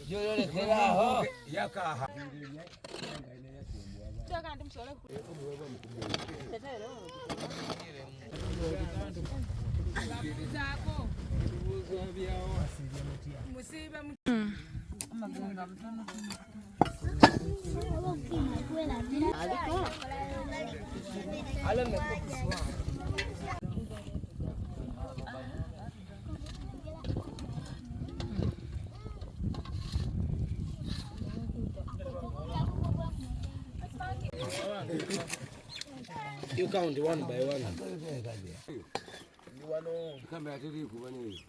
Jole keraho yakaha. Toka ndimsole. Tetero. Zako. Musiba amaganga mtono. Alama kuswa. You count one by one. You want to come back to the Kubani?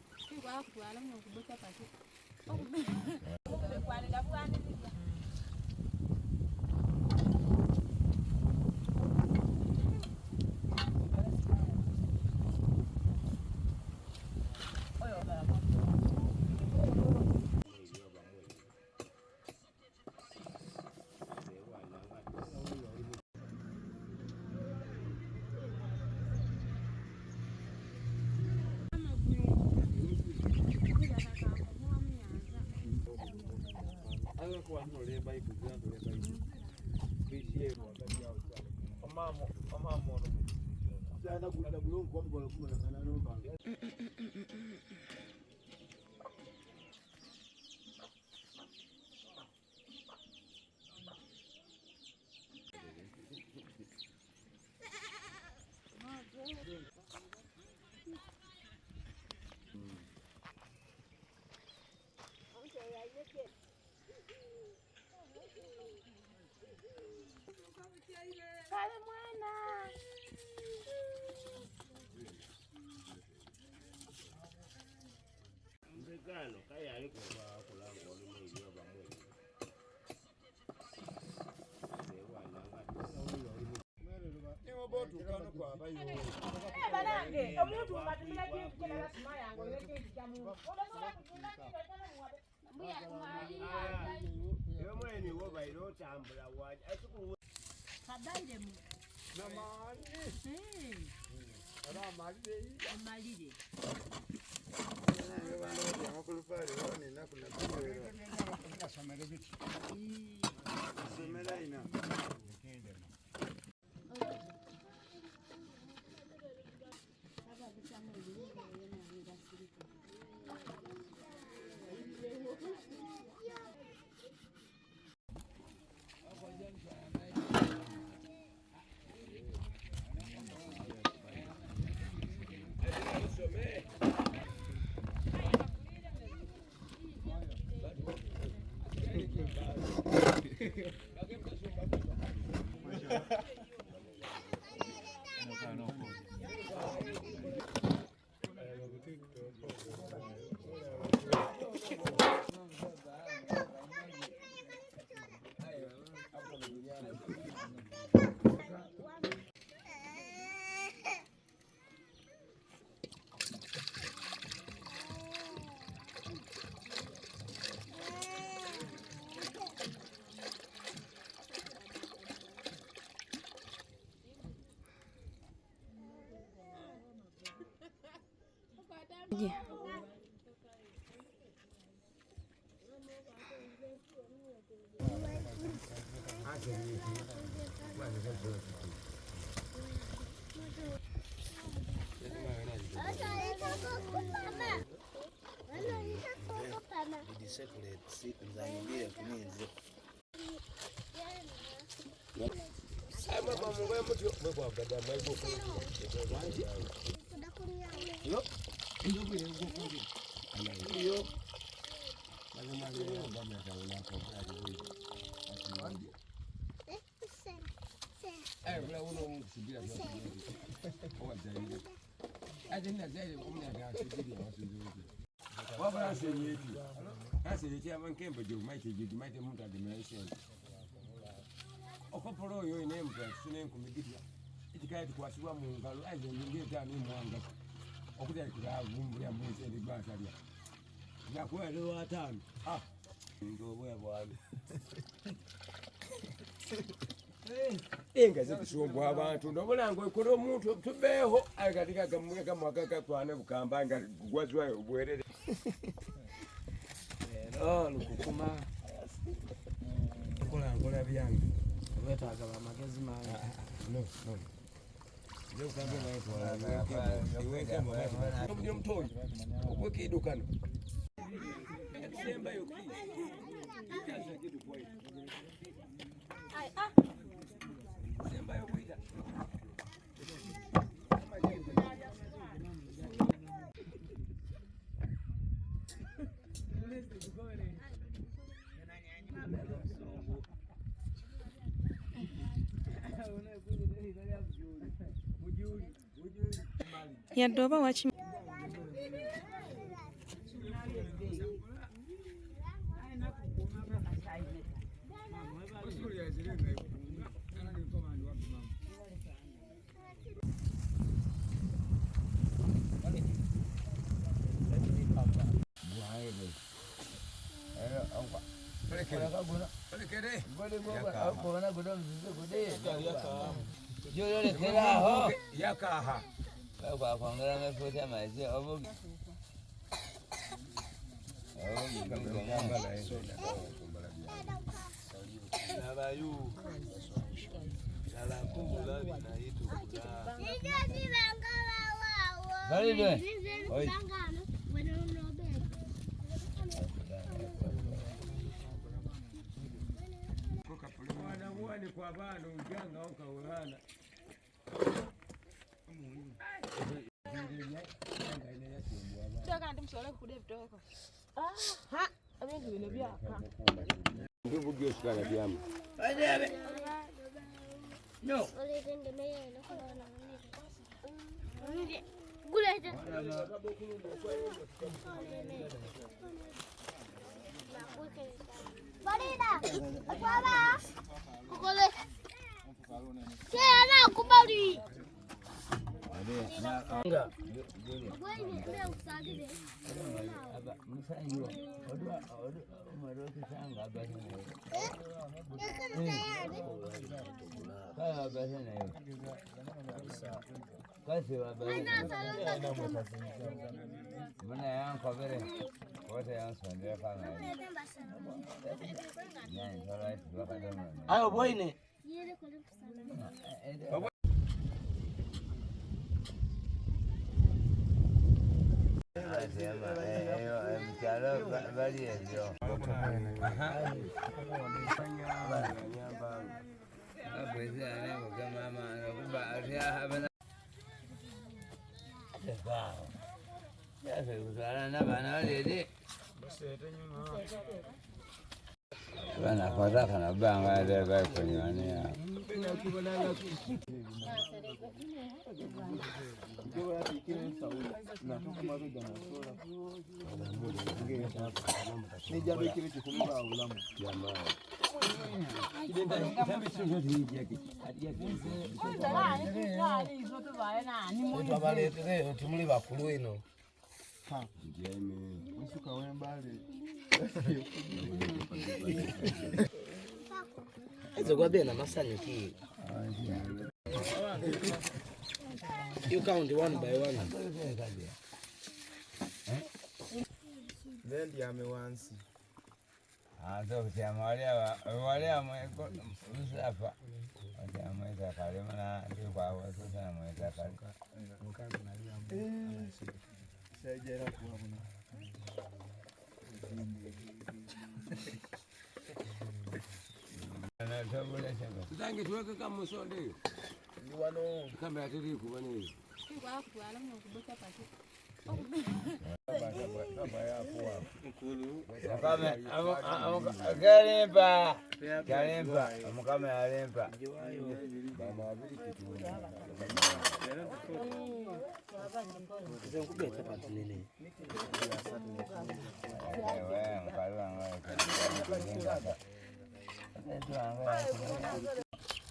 Kale mwana. Mbegalo kaya aliko kwa kulango limeyo bamwe. Niwo botu kano kwa bayo. Banange omuntu matumira kintu kya lasima yango yekintu kya Mungu. Odasobola kujunda kintu tena muwabe. Mbuya kumalira. Yo mweni wo bayiro tambula waje. Asiku Kabaire mu. Namani. Ara malire. Amalire. Akulufari wone nakuna kuwera. Kasomera biti. Somera ina. Yeah. Okopolo yo ine mutasine kumigirya itikaye tukwasibwa mu ngalo aje nyingi tani mwanga okuja kiravu ya mwese ndi basharia nakuwa leo watano ndo bwe bwana inga zikusumbwa abantu ndobona ngo ikoro omuntu tubeho akatika kamuke kamwaka kakwana bukamba nga gwazwa ubwerere Oh, lukukuma. Kola byange. Wetaaga bamagezi mangi. No. Leo kaambia na watu waweke mwana. Ndio mtoi. Ukweke idukano. Semba yoki. Kaza kitu kwa hiyo. Semba yoki. Yadoba wachi Yakaha. Kwa kuangalia mafuta maji obogi. Nabayu. Sala kubula bina yitu kula. Bali doing? Oi. Mwana kwa bana ujanga au kaulana. Ndugu Joshua na Diama. No. Farida, baba. Kokole. Tena kubali. Nga. Msanyo. Odu umaroki sanga abasana. Kaya abasana yo. Kasi abasana. Mana yang kabere. Kote yang sonde kana. Nyan sarai dua kadang. Ayo boyne. Mchalo bali ndio. Abwezi anako kama mama anakuba atia habana. Sawa. Sasa kusala na bana wale. Bana kwa kana banga ile ba kwenye wania. Tumuli bakulu eno. Ezo kwa bena masanyo ki. You count one by one. Then the amewansi. Ndio wale mweko msafa. Wale mweka kale mana ndio kwa watu sana mweka kale. Sajera kwa kuna. Na tabula shaka. Tutange tuweke kama msonde. Ni wano Kama atiri kubani. Kalimpa, mukame alimpa.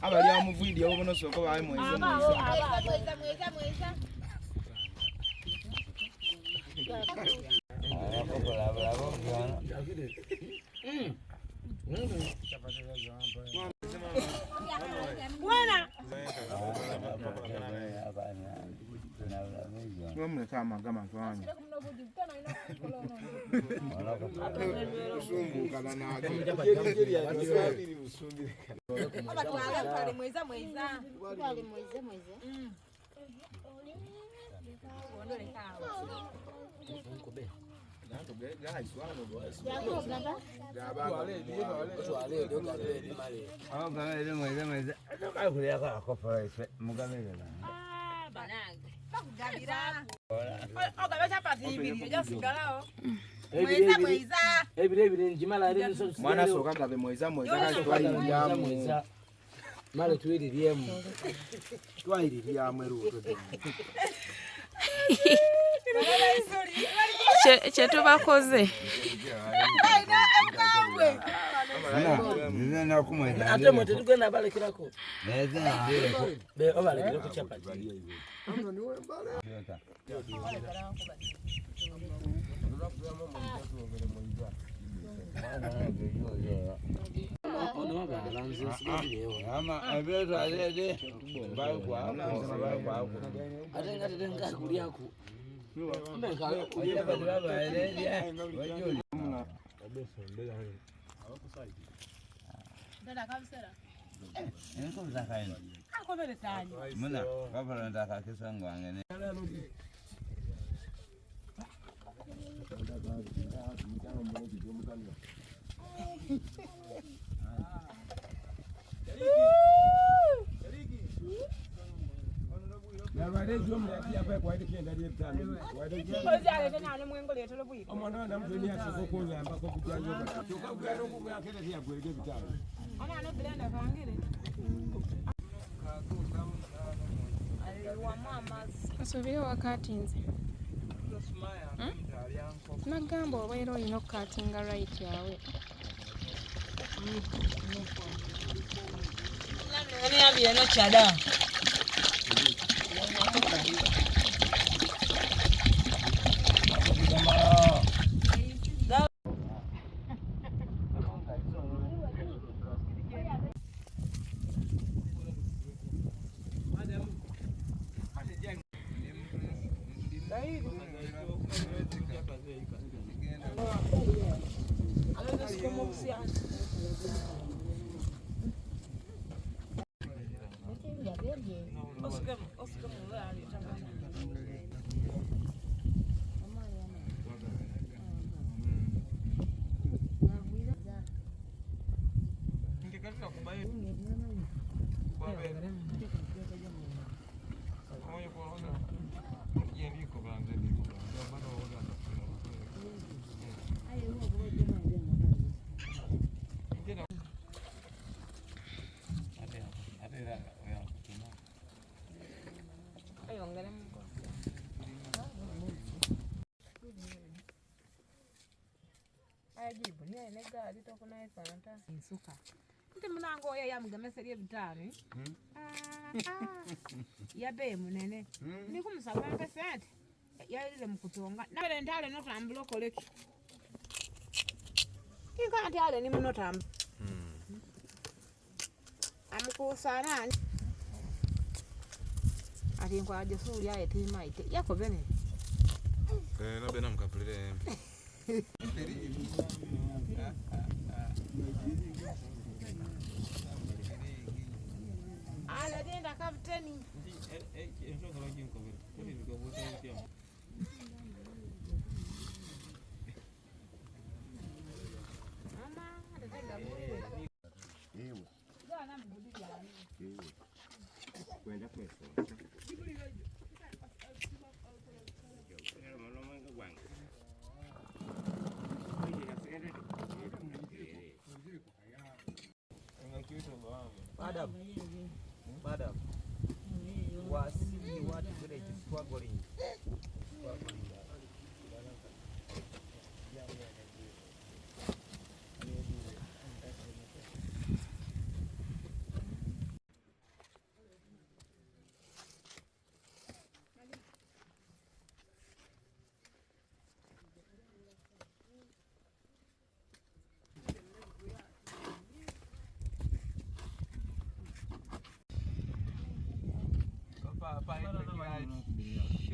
abali amuvindi abo bono soko bae mweza Bwana. mle kama kwani. Usumbu kana na watu. Aba twale pale mweza. Ondole kawa. Mwana soka gabe mweza kali yamu. Male tuiririemu. Twaiririamu eruto. Kyetubakoze ate mwe tetugenda balekirako be obalekire ku chapati Kasubire wakati nze nagamba obeera olina okukatinga right yawe Ajibu ni ene gari toko na ifanta insuka nti munango ya mugameseri ebitani ya be munene ndi kumusaba mpesente yaile mukutonga nabere ntale notambula koleki kinga ntale ni munotamba amukusana ati nkwaje suri ya etima ite yako bene nabe namkapulire ala denda kapteni kwenda kweso Madam, was what village is struggling.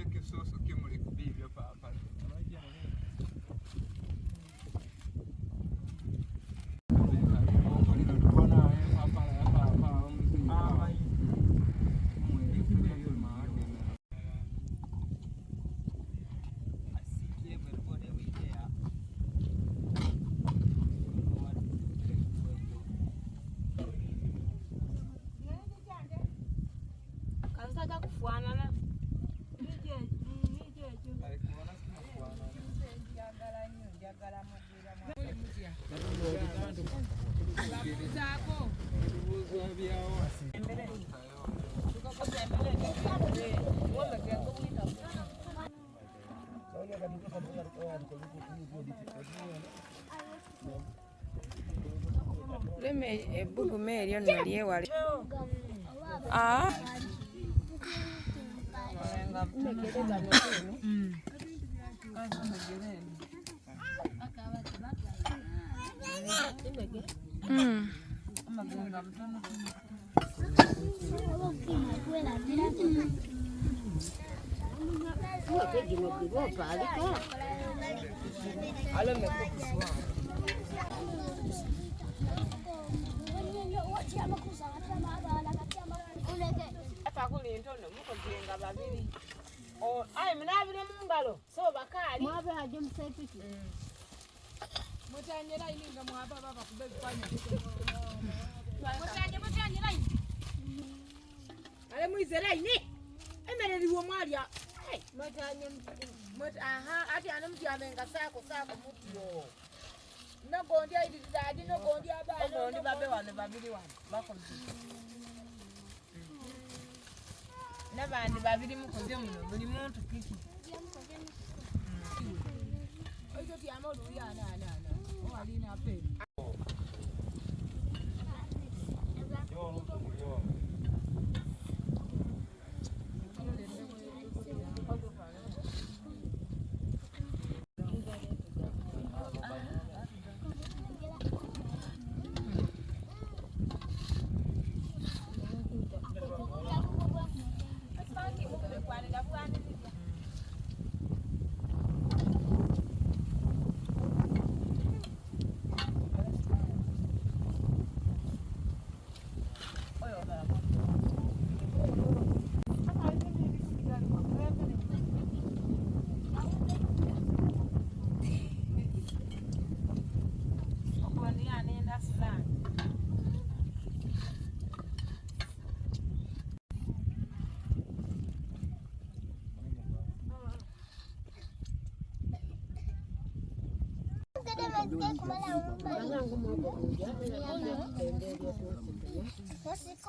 cheki soso kimuli kubibyo papa. Leme bugu merio naliye wale. Ah. Ai mnabire mungalo so bakali Mwabe haje msepiki. mutanyera ininga mwaba baba kubezifanya mutanyera ale muizera ini emereriwo mwalia aha ati anamuti amenga sako mutyo nogondia ididadi nogondia baba nogondi babe wane babiri wane bakoze nabandi babiri mukoze muno buli muntu kiki oyo tiamolu yana owalina pe Sasa